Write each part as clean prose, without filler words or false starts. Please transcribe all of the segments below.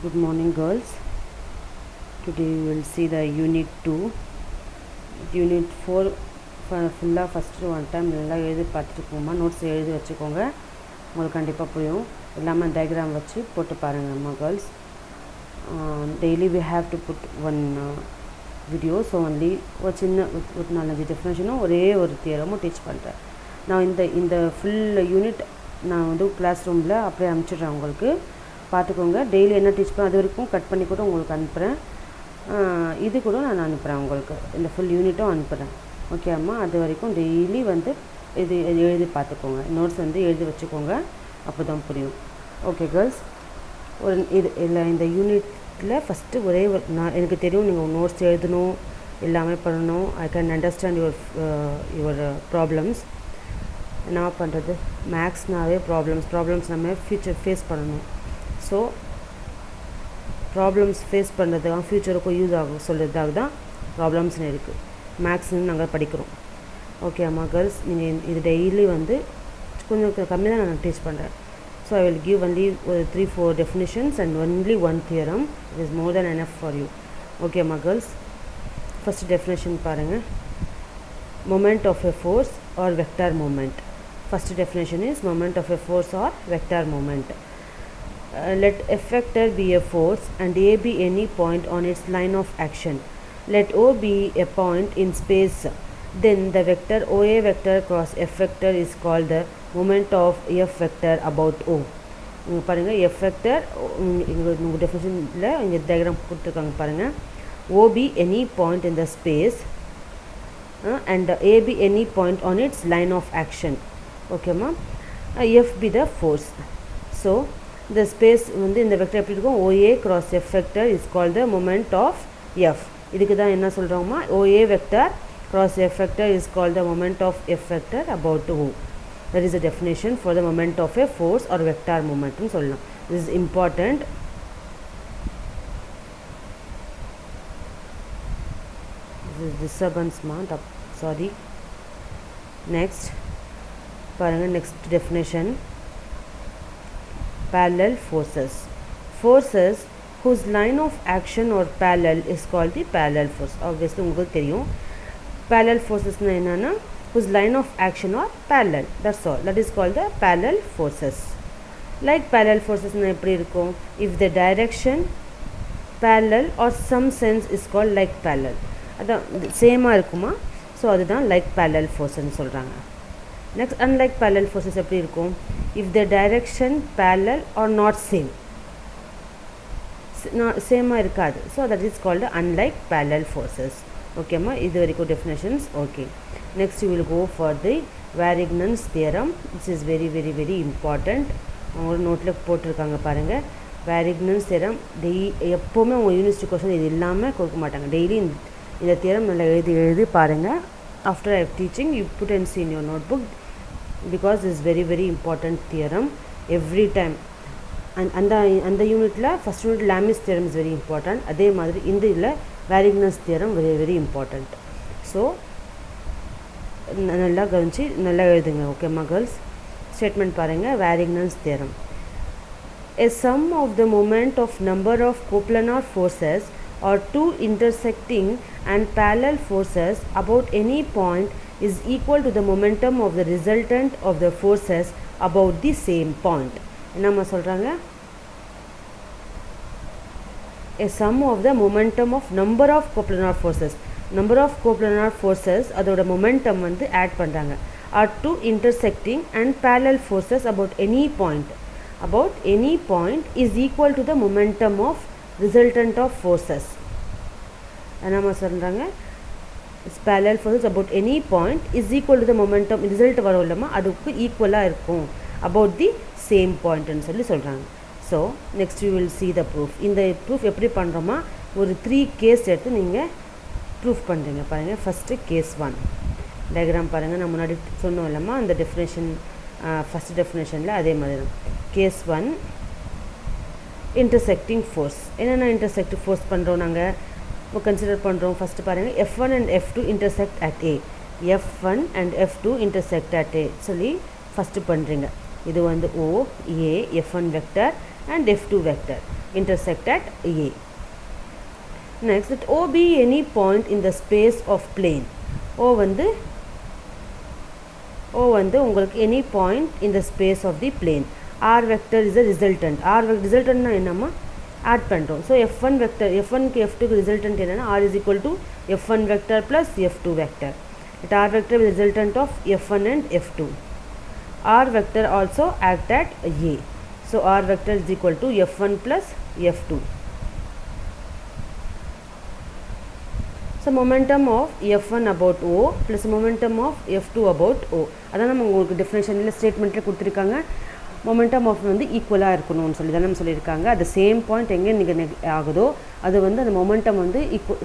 Good morning, girls. Today we will see the unit 2. Unit 4 ஃபுல்லாக first one time நல்லா எழுதி பார்த்துட்டுக்கோமா. Notes எழுதி வச்சுக்கோங்க, உங்களுக்கு கண்டிப்பாக புரியும். எல்லாமே டயக்ராம் வச்சு போட்டு பாருங்கம்மா girls. Daily we have to put one video. So only ஒரு சின்ன ஒரு 4-5 டெஃபினேஷனும் ஒரே ஒரு தியரமும் டீச் பண்ணுறேன். நான் இந்த ஃபுல் யூனிட் நான் வந்து கிளாஸ் ரூமில் அப்படியே அனுப்பிச்சிடுறேன் உங்களுக்கு. பார்த்துக்கோங்க. டெய்லி என்ன டீச் பண்ண அது வரைக்கும் கட் பண்ணி கூட உங்களுக்கு அனுப்புகிறேன். இது கூட நான் அனுப்புகிறேன் உங்களுக்கு. இந்த ஃபுல் யூனிட்டும் அனுப்புகிறேன். ஓகே அம்மா, அது வரைக்கும் டெய்லி வந்து இது எழுதி பார்த்துக்கோங்க. நோட்ஸ் வந்து எழுதி வச்சுக்கோங்க, அப்போ தான் புரியும். ஓகே கேர்ள்ஸ், ஒரு இல்லை இந்த யூனிட்டில் ஃபஸ்ட்டு ஒரே நான் எனக்கு தெரியும் நீங்கள் நோட்ஸ் எழுதணும், எல்லாமே பண்ணணும். I can understand your problems. என்ன பண்ணுறது, மேக்ஸ்னாவே ப்ராப்ளம்ஸ் நம்ம ஃபேஸ் பண்ணணும். ஸோ ப்ராப்ளம்ஸ் ஃபேஸ் பண்ணுறதுக்காக ஃப்யூச்சருக்கும் யூஸ் ஆகும் சொல்கிறதுக்காக தான் ப்ராப்ளம்ஸ்னு இருக்குது. மேக்ஸ்ன்னு நாங்கள் படிக்கிறோம். ஓகே அம்மா கேர்ள்ஸ், நீங்கள் இது டெய்லி வந்து கொஞ்சம் கம்மி தான் நான் டீச் பண்ணுறேன். So I will give only 3-4 definitions and only one theorem. It is more then enough for you. Okay அம்மா கேர்ள்ஸ், ஃபஸ்ட் டெஃபினேஷன் பாருங்கள். Moment of a force or vector moment. First definition is moment of a force or vector moment. Let F vector be a force and A be any point on its line of action. Let O be a point in space. Then the vector OA vector cross F vector is called the moment of F vector about O. இங்கே பாருங்கள், F vector உங்கள் டெஃபினேஷனில் இங்கே diagram கொடுத்துருக்காங்க பாருங்கள். O be any point in the space and A be any point on its line of action. ஓகேம்மா. F be the force. So the space வந்து இந்த vector எப்படி இருக்கும், OA cross F vector is called the moment of F. இதுக்கு தான் என்ன சொல்கிறோமா, OA vector cross F vector is called the moment of F vector about O. That is the definition for the moment of a force or vector moment னு சொல்லலாம். This is important. This is disturbance sorry. Next பாருங்க, next definition. Parallel forces. Forces whose line of action or parallel is called the parallel force. Obviously உங்களுக்கு தெரியும் parallel forces னா என்னன்னா whose line of action or parallel, that's all. That is called the parallel forces. Like parallel forces னா எப்படி இருக்கும், if the direction parallel or some sense is called like parallel. அதான் சேமாக இருக்குமா, ஸோ அதுதான் like parallel forces சொல்கிறாங்க. Next, unlike parallel forces எப்படி இருக்கும், if the direction parallel or not same, சேமாக இருக்காது, so that is called unlike parallel forces. ஓகேம்மா, இது வரைக்கும் definitions. Okay, next you will go for the Varignon's theorem. This is very very very important. அவங்க நோட்டில் போட்டிருக்காங்க பாருங்கள். வேரிக்னன்ஸ் தியரம் எப்போவுமே உங்கள் யூனிவர்சிட்டி கொஸ்டின் இது இல்லாமல் கொடுக்க மாட்டாங்க. டெய்லி இந்த தியரம் நல்லா எழுதி பாருங்கள். After I am teaching, you put and see in your notebook, because this is very very important theorem every time. And அந்த யூனிட்டில் first unit Lami's theorem is very important. அதே மாதிரி இந்த இதில் Varignon's theorem very very important. So நல்லா கவனிச்சு நல்லா எழுதுங்க. ஓகேம்மா கேர்ள்ஸ், ஸ்டேட்மெண்ட் பாருங்கள். Varignon's theorem, a sum of the moment of number of coplanar forces or two intersecting and parallel forces about any point is equal to the momentum of the resultant of the forces about the same point. என்னம்மா சொல்கிறாங்க, a sum of the momentum of number of coplanar forces. number of coplanar forces அதோட momentum வந்து add பண்ணுறாங்க. are two intersecting and parallel forces about any point is equal to the momentum of resultant of forces. என்னம்மா சொல்கிறாங்க, parallel forces about any point is equal to the momentum, result வரும் இல்லைம்மா, அதுக்கு ஈக்குவலாக இருக்கும் about the same pointன்னு சொல்லி சொல்கிறாங்க. So next you will see the proof. இந்த ப்ரூஃப் எப்படி பண்ணுறோமா, ஒரு 3 கேஸ் எடுத்து நீங்கள் ப்ரூஃப் பண்ணுறீங்க பாருங்கள். ஃபஸ்ட்டு கேஸ் 1 டயக்ராம் பாருங்கள். நான் முன்னாடி சொன்னோம் இல்லைம்மா, அந்த டெஃபினேஷன் ஃபஸ்ட் டெஃபினேஷனில் அதே மாதிரி தான். Case 1, intersecting force. என்னென்ன இன்டர்செக்டிவ் ஃபோர்ஸ் பண்ணுறோம் நாங்கள் இப்போ கன்சிடர் பண்ணுறோம். ஃபஸ்ட்டு பாருங்கள், F1 and F2 intersect at A. F1 and F2 intersect at A சொல்லி ஃபஸ்ட்டு பண்ணுறீங்க. இது வந்து O A F1 vector and F2 vector intersect at A. Next, let O be any point in the space of plane. O வந்து உங்களுக்கு any point in the space of the plane. R vector is a resultant. R resultant na என்னமா add பண்றோம். So F1 vector, F1 க்கு F2 க்கு resultant என்னன்னா R is equal to F1 vector plus F2 vector. Let R vector is resultant of F1 and F2. R vector also act at A. So R vector is equal to F1 plus F2. So momentum of F1 about O plus momentum of F2 about O. அதான் நம்ம உங்களுக்கு டெஃபினேஷனில் ஸ்டேட்மெண்ட்டில் கொடுத்துருக்காங்க. Momentum of வந்து ஈக்குவலாக இருக்கணும்னு சொல்லி தான் நம்ம சொல்லியிருக்காங்க. அது சேம் பாயிண்ட் எங்கே நீங்கள் ஆகுதோ அது வந்து அந்த மொமெண்டம் வந்து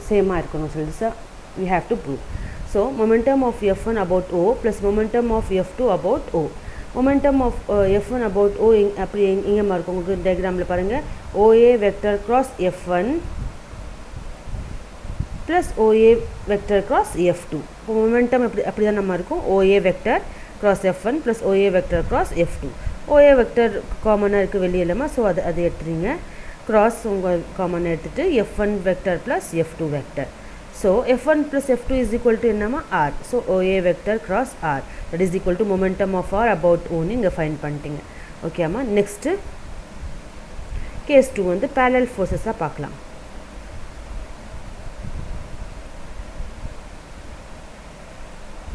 சேமாக இருக்கணும் சொல்லி sir we have to prove. So momentum of F1 about O plus momentum of F2 about O. Momentum of F1 about O அப்படி எங்கேம்மா இருக்கும் உங்களுக்கு டயக்ராமில் பாருங்கள். OA vector cross F1 plus OA vector cross F2. இப்போ momentum அப்படி தான் நம்ம இருக்கும். OA vector cross F1 plus OA vector cross F2. OA vector காமனாக இருக்குது வெளியிலமா, ஸோ அது எடுத்துறீங்க. cross உங்கள் காமனாக எடுத்துகிட்டு F1 vector plus F2 vector. So F1 plus F2 is equal to என்னமா R. So OA vector cross R, that is equal to momentum of R about O இங்கே find பண்ணிட்டீங்க. ஓகேம்மா. நெக்ஸ்ட்டு கேஸ் 2 வந்து parallel forces-ஆக பார்க்கலாம்.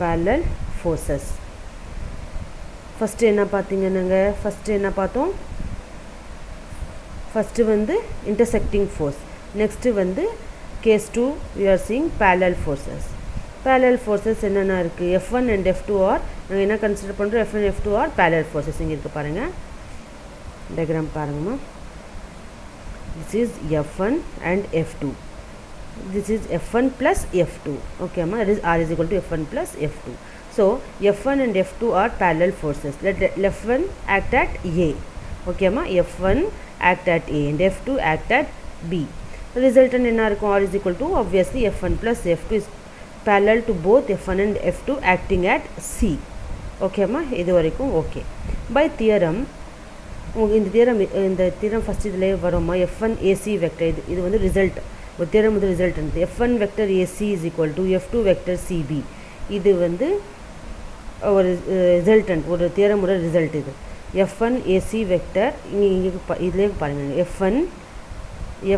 parallel forces. First என்ன பார்த்தீங்கன்னாங்க, first என்ன பார்த்தோம், first வந்து intersecting force. நெக்ஸ்ட்டு வந்து case 2 we are seeing parallel forces. parallel forces என்னென்ன இருக்குது, F1 and F2 ஆர் நாங்கள் என்ன கன்சிடர் பண்ணுறோம், F1 and F2 R parallel forces. இங்கே இருக்குது பாருங்கள், டயக்ராம் பாருங்கம்மா. this is F1 and F2. this is F1 plus F2. okay amma, that is R is equal to F1 plus F2. so F1 and F2 are parallel forces. let F1 act at A. okay amma, F1 act at A and F2 act at B. the resultant என்ன இருக்கும், R is equal to obviously F1 plus F2 is parallel to both F1 and F2 acting at C. okay amma, இது வரைக்கும் okay. by theorem இந்த theorem first இதில் வரும்மா. F1 AC vector இது வந்து result, ஒரு தியரம் வந்து ரிசல்ட் வந்து F1 vector AC is equal to F2 vector CB. இது வந்து ஒரு ரிசல்டன்ட், ஒரு தியரமோட ரிசல்ட். இது F1 AC வெக்டர் இங்கே இதிலே பாருங்கள்,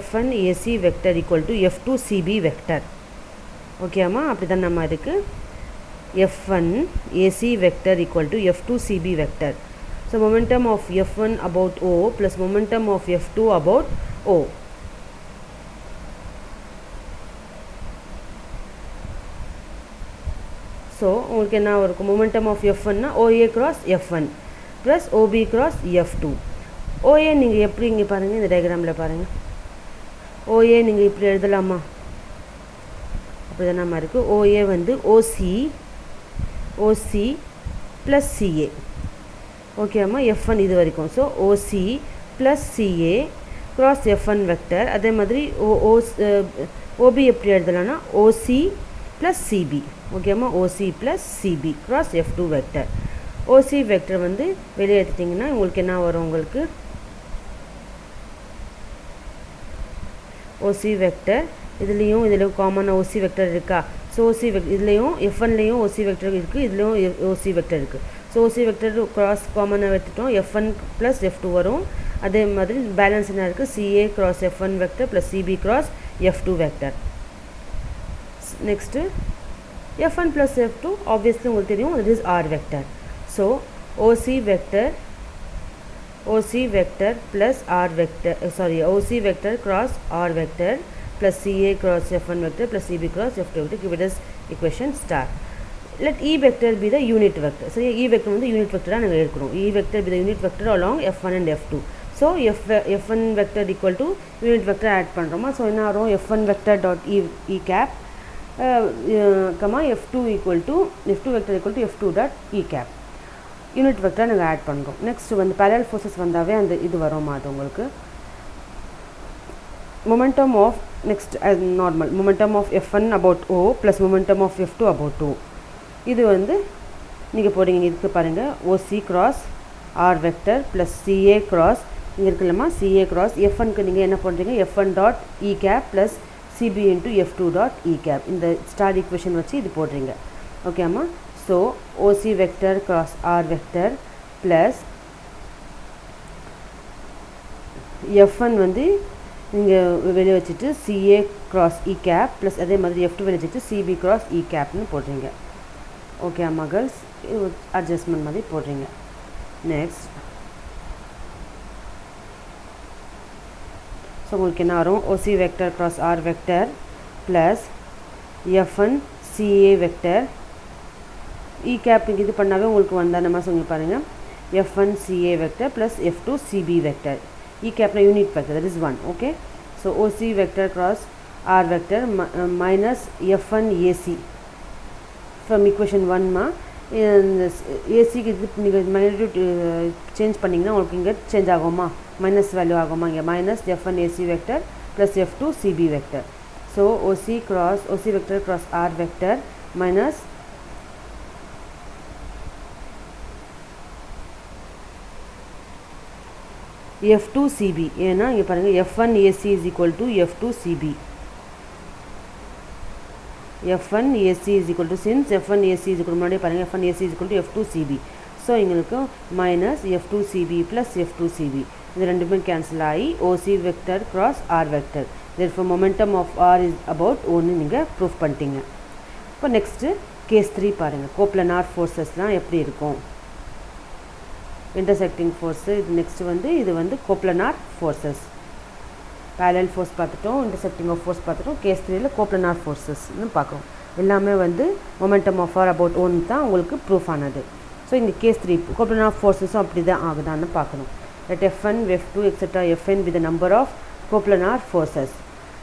F1 AC vector equal to F2 CB vector. ஓகேம்மா, அப்படி தான் நம்ம இருக்குது. F1 AC vector equal to F2 CB vector. So momentum of F1 about O plus momentum of F2 about O. ஸோ உங்களுக்கு என்ன இருக்கும், மொமெண்டம் ஆஃப் F1னா OA cross F1 plus OB cross F2. OA நீங்கள் எப்படி இங்கே பாருங்கள், இந்த டயக்ராமில் பாருங்கள், OA நீங்கள் இப்படி எழுதலாமா, அப்படி தான் நம்ம இருக்குது. OA வந்து OC ப்ளஸ் CA. ஓகேம்மா, F1 இது வரைக்கும். So OC plus CA cross F1 vector. அதே மாதிரி OB எப்படி எழுதலாம்னா OC ப்ளஸ் CB. ஓகேம்மா, OC plus CB cross F2 vector. OC vector வந்து வெளியே எடுத்துட்டிங்கன்னா உங்களுக்கு என்ன வரும், உங்களுக்கு OC வெக்டர் இதுலேயும் காமனாக OC வெக்டர் இருக்கா. ஸோ OC இதுலேயும் F1லேயும் OC வெக்டர் இருக்குது, இதுலேயும் OC வெக்டர் இருக்குது. ஸோ OC வெக்டர் கிராஸ் காமனாக எடுத்துட்டோம், F1 ப்ளஸ் F2 வரும். அதே மாதிரி பேலன்ஸ் என்ன இருக்குது, CA cross F1 vector plus CB cross F2 vector. Next F1 plus F2 obviously உங்களுக்கு தெரியும், it is R vector. so OC vector plus R vector, OC vector cross R vector plus CA cross F1 vector plus CB cross F2 vector give it as equation star. let E vector be the unit vector. so E vector வந்து unit vector நாங்கள் எடுக்கணும். E vector be the unit vector along F1 and F2. so F1 vector equal to unit vector add பண்ணுறோமா. So என்ன வரும், F1 vector dot E cap F2 equal to F2 vector equal to F2 dot E cap. Unit vector நாங்கள் add பண்ணுறோம். Next வந்து parallel forces வந்தாவே அந்த இது வருமா, அது உங்களுக்கு momentum of next normal momentum of F1 about O plus momentum of F2 about O. இது வந்து நீங்கள் போடுறீங்க, இதுக்கு பாருங்கள் OC cross R vector plus CA cross இங்கே இருக்குல்லம்மா CA cross F1க்கு நீங்கள் என்ன பண்ணுறீங்க F1 dot E cap plus CB into F2 dot E cap இந்த ஸ்டார் ஈக்குவேஷன் வச்சு இது போடுறீங்க ஓகேம்மா so OC vector cross R vector plus F1 வந்து நீங்கள் வெளியே வச்சுட்டு CA cross E cap plus அதே மாதிரி F2 வெளியே வச்சுட்டு CB cross E capனு போடுறீங்க ஓகே அம்மா கேர்ள்ஸ் அட்ஜஸ்ட்மெண்ட் மாதிரி போடுறீங்க நெக்ஸ்ட் ஸோ உங்களுக்கு என்ன வரும் OC vector cross R vector plus F1 CA vector E cap இது பண்ணாவே உங்களுக்கு வந்தால் நம்ம சொல்லி பாருங்கள் F1 CA vector plus F2 CB vector E cap na unit vector that is 1 okay so OC vector cross R vector minus F1 AC from equation 1 ma AC க்கு நீங்கள் magnitude change பண்ணிங்கன்னா உங்களுக்கு இங்கே சேஞ்ச் ஆகுமா minus value ஆகுமா இங்கே minus F1 AC vector plus F2 CB vector so OC vector cross R vector minus F2 CB ஏன்னா இங்கே பாருங்கள் F1 AC is equal to F2 CB F1 AC is equal to since F1 AC is equal to முன்னாடியே பாருங்கள் F1 AC is equal to F2 CB so எங்களுக்கு minus F2 CB plus F2 CB இது ரெண்டுமே cancel ஆகி OC vector cross R vector therefore momentum of R is about 1 நீங்கள் proof பண்ணிட்டீங்க இப்போ next case 3 பாருங்கள் கோப்லனார் ஃபோர்ஸஸ்லாம் எப்படி இருக்கும் இன்டர்செக்டிங் ஃபோர்ஸு இது நெக்ஸ்ட்டு வந்து இது வந்து கோப்லனார் ஃபோர்ஸஸ் பேரலல் ஃபோர்ஸ் பார்த்துட்டோம் இன்டர்செக்டிங் ஆஃப் ஃபோர்ஸ் பார்த்துட்டோம் கேஸ் 3ல கோப்லனார் ஃபோர்ஸஸ்னு பார்க்குறோம் எல்லாமே வந்து மொமெண்டம் ஆஃப் ஆர் அபவுட் 1 தான் உங்களுக்கு ப்ரூஃப் ஆனது ஸோ இந்த கேஸ் 3 கோப்லனார் ஃபோர்ஸஸும் அப்படி தான் ஆகுதான்னு பார்க்கணும் let F1 F2 etc Fn be the number of coplanar forces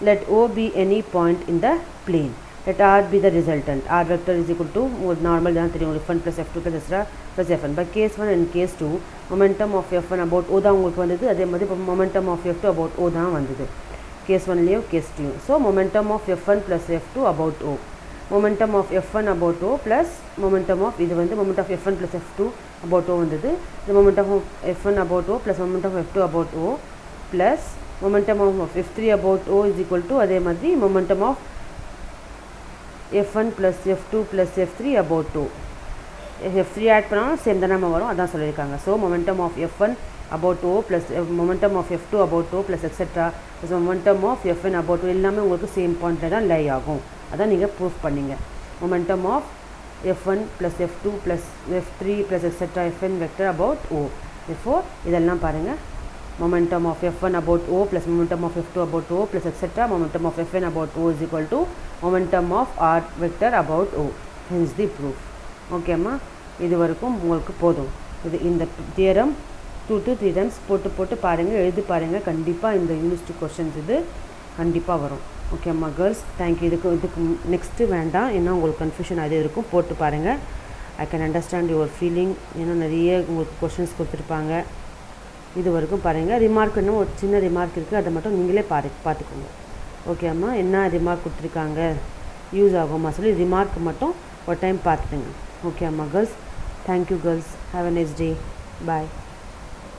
let O be any point in the plane let R be the resultant R vector is equal to normal தான் தெரியும் F1 plus F2 plus etc plus F1 by case 1 and case 2 momentum of F1 about O தான் உங்களுக்கு வந்தது அதே மாதிரி இப்போ momentum of F2 about O தான் வந்தது case 1லேயும் case 2 so momentum of F1 plus F2 about O momentum of F1 about O plus momentum of இது வந்து momentum of F1 plus F2 about O வந்தது the momentum of F1 about O plus momentum of F2 about O plus momentum of F3 about O is equal to அதே மாதிரி momentum of F1 plus F2 plus F3 about 2 F3 add பண்ணாலும் same தான் நம்ம வரும் அதான் சொல்லியிருக்காங்க so momentum of F1 about O plus momentum of F2 about O plus etc plus momentum of F1 about O எல்லாமே உங்களுக்கு same பாயிண்டில் தான் லை ஆகும் அதான் நீங்கள் ப்ரூஃப் பண்ணீங்க momentum of F1 plus F2 plus F3 plus etc Fn vector about O therefore இதெல்லாம் பாருங்கள் momentum of F1 about O plus momentum of F2 about O plus etc momentum of Fn about O is equal to momentum of R vector about O hence the proof ஓகேம்மா இது வரைக்கும் உங்களுக்கு போதும் இது இந்த theorem 2 to 3 times போட்டு பாருங்கள் எழுதி பாருங்கள் கண்டிப்பாக இந்த யூனிவர்சிட்டி கொஸ்டின்ஸ் இது கண்டிப்பாக வரும் ஓகேம்மா கேர்ள்ஸ் தேங்க்யூ இதுக்கு நெக்ஸ்ட்டு வேண்டாம் ஏன்னா உங்களுக்கு கன்ஃபியூஷன் அது இருக்கும் போட்டு பாருங்கள் I can understand your feeling ஏன்னா நிறைய உங்களுக்கு கொஸ்டின்ஸ் கொடுத்துருப்பாங்க இது வரைக்கும் பாருங்கள் ரிமார்க் இன்னும் ஒரு சின்ன ரிமார்க் இருக்குது அதை மட்டும் நீங்களே பார்த்துக்கோங்க ஓகே அம்மா என்ன ரிமார்க் கொடுத்துருக்காங்க யூஸ் ஆகுமா சொல்லி ரிமார்க் மட்டும் ஒரு டைம் பார்த்துடுங்க ஓகே அம்மா girls thank you girls have a nice day bye